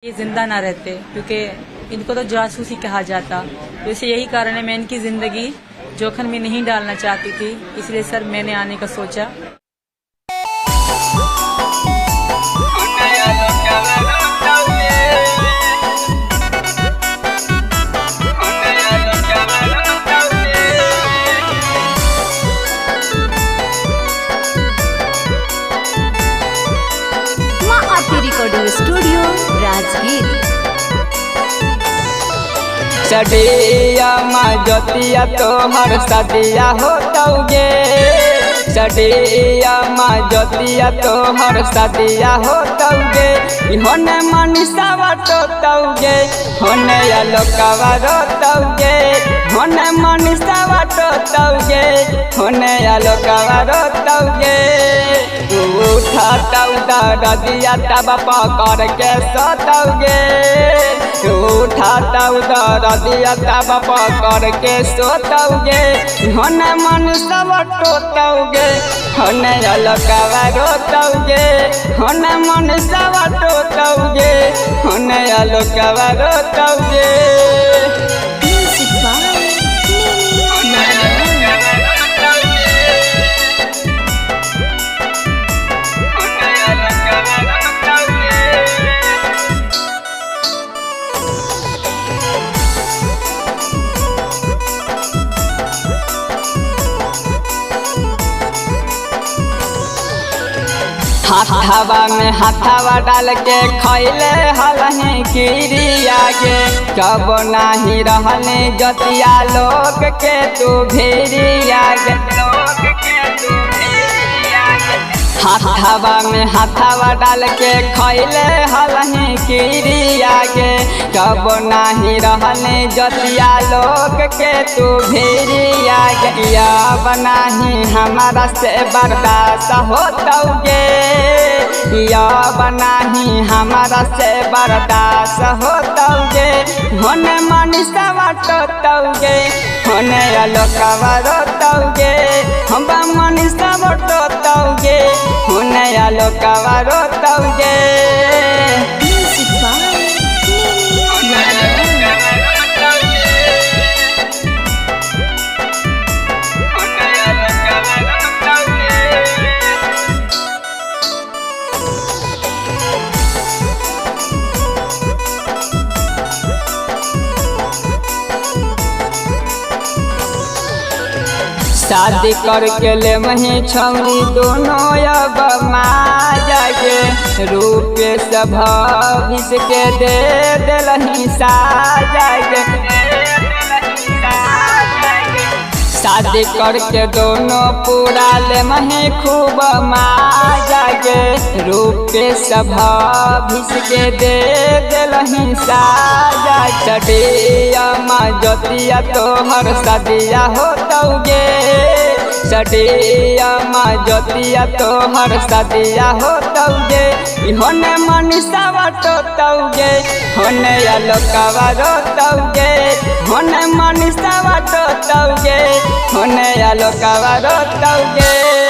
ये जिंदा ना रहते, क्योंकि इनको तो जासूसी कहा जाता। तो इसे यही कारण है, मैं इनकी जिंदगी जोखिम में नहीं डालना चाहती थी, इसलिए सर मैंने आने का सोचा। माँ आरती रिकॉर्डिंग स्टूडियो राजगीर। सडिया माँ ज्योतिया तोहर सदिया होतौगे, सडिया माँ ज्योतिया तोहर सदिया होतौगे। होने मनीषावा टोतौगे, होने आलोकवा रोतौगे, होने मनीषावा टोतौगे, होने आलोकवा रोतौगे। उठातौ दरदिया तब पकड़ के सोतौगे, उठातौ दरदिया तब पकड़ के सोतौगे। होने मनीषावा टोतौगे, होने आलोकवा रोतौगे, होने मनीषावा टोतौगे, होने आलोकवा रोतौगे। म्यूजिक बाय नीनी हाथावा में हाथावा डाल के खैले हलही किरिया के, कब नाही रहने जतिया लोग के तू भेरिया गे। हाथावा में हाथावा डाल के खैले हलही किरिया के, कब नाही रहने जतिया लोग के तू भेरिया गे। या बनाही हमारा से बर्दाश्त होतौगे, या बनाही हमारा से बर्दाश्त होतौगे। होने मनीषावा टोतौगे, होने आलोकवा रोतौगे, हम मनीषावा टोतौगे, होने आलोकवा रोतौगे। म्यूजिक बाय नीनी शादी करके ले मही छौरी दोनों अब माँ जागे, रूपे सब भविष्य के दे दिलही साजागे। शादी करके दोनों पूरा ले मही खूब माँ जागे, रूपे सब भविष्य के दे दिलही साजा। सडिया माँ ज्योतिया तोहर सदिया होतौगे, सडिया माँ ज्योतिया तोहर सदिया होतौगे। होने मनीषावा टोतौगे, होने आलोकवा रोतौगे, होने मनीषावा टोतौगे, होने आलोकवा रोतौगे।